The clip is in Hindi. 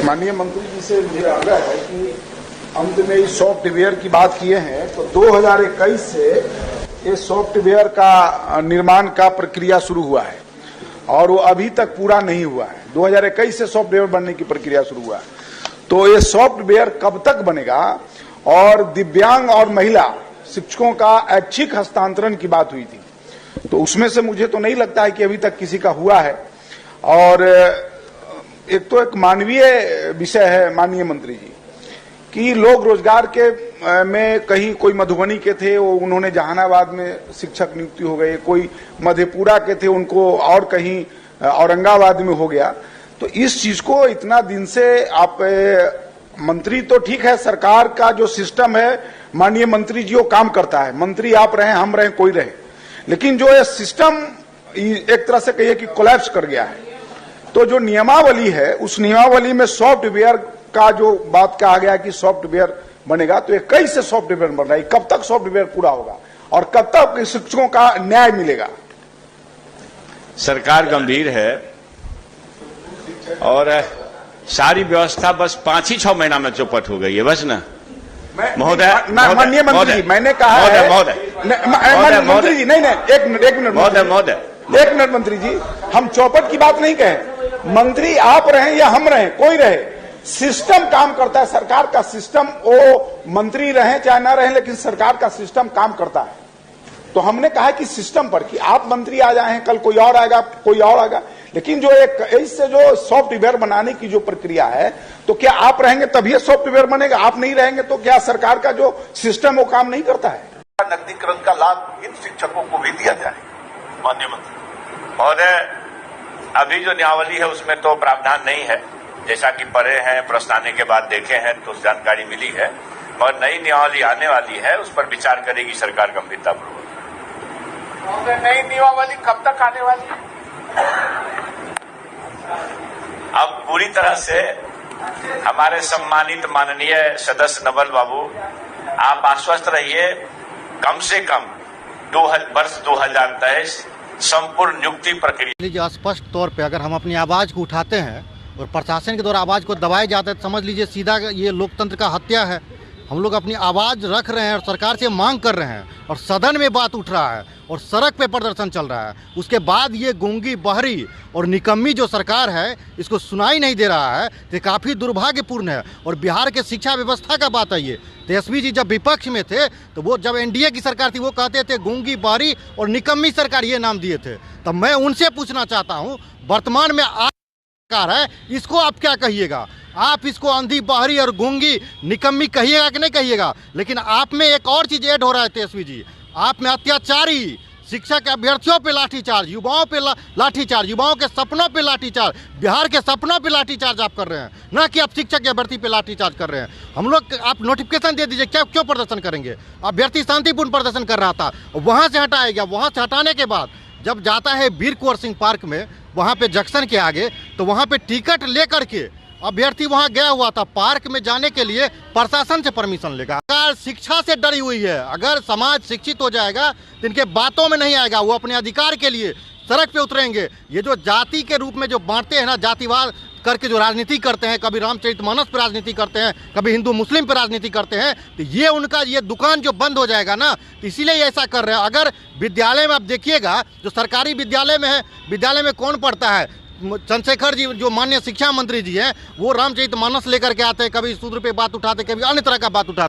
माननीय मंत्री जी से मुझे आग्रह है कि अंत में इस सॉफ्टवेयर की बात किए हैं तो 2021 से ये सॉफ्टवेयर का निर्माण का प्रक्रिया शुरू हुआ है और वो अभी तक पूरा नहीं हुआ है। 2021 से सॉफ्टवेयर बनने की प्रक्रिया शुरू हुआ है, तो ये सॉफ्टवेयर कब तक बनेगा? और दिव्यांग और महिला शिक्षकों का ऐच्छिक हस्तांतरण की बात हुई थी, तो उसमें से मुझे तो नहीं लगता है कि अभी तक किसी का हुआ है। और एक तो एक मानवीय विषय है माननीय मंत्री जी कि लोग रोजगार के में कहीं कोई मधुबनी के थे, वो उन्होंने जहानाबाद में शिक्षक नियुक्ति हो गए, कोई मधेपुरा के थे उनको और कहीं औरंगाबाद में हो गया। तो इस चीज को इतना दिन से आप मंत्री तो ठीक है, सरकार का जो सिस्टम है माननीय मंत्री जी वो काम करता है, मंत्री आप रहे हम रहे कोई रहे, लेकिन जो ये सिस्टम एक तरह से कहिए कि कोलैप्स कर गया है। तो जो नियमावली है उस नियमावली में सॉफ्टवेयर का जो बात कहा गया कि सॉफ्टवेयर बनेगा, तो ये कैसे सॉफ्टवेयर बन रहा है, कब तक सॉफ्टवेयर पूरा होगा और कब तक शिक्षकों का न्याय मिलेगा? सरकार गंभीर है और सारी व्यवस्था बस 5-6 महीना में चौपट हो गई है, बस ना महोदय। माननीय मंत्री जी मैंने कहा है मंत्री जी, नहीं एक मिनट मंत्री जी, हम चौपट की बात नहीं कहे। मंत्री आप रहे या हम रहे कोई रहे, सिस्टम काम करता है, सरकार का सिस्टम, वो मंत्री रहे चाहे ना रहे लेकिन सरकार का सिस्टम काम करता है। तो हमने कहा कि सिस्टम पर कि आप मंत्री आ जाए, कल कोई और आएगा कोई और आएगा, लेकिन जो एक इससे जो सॉफ्टवेयर बनाने की जो प्रक्रिया है, तो क्या आप रहेंगे तभी सॉफ्टवेयर बनेगा? आप नहीं रहेंगे तो क्या सरकार का जो सिस्टम वो काम नहीं करता है? नकदीकरण का लाभ इन शिक्षकों को भी दिया जाए माननीय मंत्री। और अभी जो नियमावली है उसमें तो प्रावधान नहीं है, जैसा कि पढ़े हैं, प्रश्न आने के बाद देखे हैं तो जानकारी मिली है, और नई नियमावली आने वाली है, उस पर विचार करेगी सरकार गंभीरतापूर्वक। नई नियमावली कब तक आने वाली है? अब पूरी तरह से हमारे सम्मानित माननीय सदस्य नवल बाबू, आप आश्वस्त रहिए, कम से कम वर्ष 2023 संपूर्ण नियुक्ति प्रक्रिया। स्पष्ट तौर पे अगर हम अपनी आवाज को उठाते हैं और प्रशासन के द्वारा आवाज को दबाए जाते हैं, समझ लीजिए सीधा ये लोकतंत्र का हत्या है। हम लोग अपनी आवाज रख रहे हैं और सरकार से मांग कर रहे हैं और सदन में बात उठ रहा है और सड़क पे प्रदर्शन चल रहा है, उसके बाद ये गूंगी बहरी और निकम्मी जो सरकार है इसको सुनाई नहीं दे रहा है, तो काफ़ी दुर्भाग्यपूर्ण है। और बिहार के शिक्षा व्यवस्था का बात है ये, तेजस्वी जी जब विपक्ष में थे तो वो जब एनडीए की सरकार थी वो कहते थे गूंगी बहरी और निकम्मी सरकार, ये नाम दिए थे। तब मैं उनसे पूछना चाहता हूँ, वर्तमान में सरकार है, इसको आप क्या कहिएगा? आप इसको अंधी बहरी और गूंगी निकम्मी कहिएगा कि नहीं कहिएगा? लेकिन आप में एक और चीज ऐड हो रहा है तेजस्वी जी, आप में अत्याचारी शिक्षा के अभ्यर्थियों पे लाठीचार्ज, युवाओं पे लाठीचार्ज, युवाओं के सपनों पे लाठीचार्ज, बिहार के सपनों पे लाठीचार्ज आप कर रहे हैं, ना कि आप शिक्षक के अभ्यर्थी पे लाठीचार्ज कर रहे हैं। हम लोग, आप नोटिफिकेशन दे दीजिए, क्या क्यों प्रदर्शन करेंगे? अभ्यर्थी शांतिपूर्ण प्रदर्शन कर रहा था, वहाँ से हटाया गया, वहाँ से हटाने के बाद जब जाता है वीर कुंवर सिंह पार्क में, वहाँ पे जंक्शन के आगे, तो वहाँ पे टिकट लेकर के अभ्यर्थी वहां गया हुआ था, पार्क में जाने के लिए प्रशासन से परमिशन लेगा। सरकार शिक्षा से डरी हुई है, अगर समाज शिक्षित हो जाएगा तो इनके बातों में नहीं आएगा, वो अपने अधिकार के लिए सड़क पे उतरेंगे। ये जो जाति के रूप में जो बांटते हैं ना, जातिवाद करके जो राजनीति करते हैं, कभी रामचरितमानस पे राजनीति करते हैं, कभी हिंदू मुस्लिम पे राजनीति करते हैं, तो ये उनका ये दुकान जो बंद हो जाएगा ना, तो इसीलिए ऐसा कर रहे हैं। अगर विद्यालय में आप देखिएगा, जो सरकारी विद्यालय में है, विद्यालय में कौन पढ़ता है? चंद्रशेखर जी जो माननीय शिक्षा मंत्री जी हैं, वो रामचरितमानस लेकर के आते हैं, कभी सूत्र पे बात उठाते, कभी अन्य तरह का बात उठाते।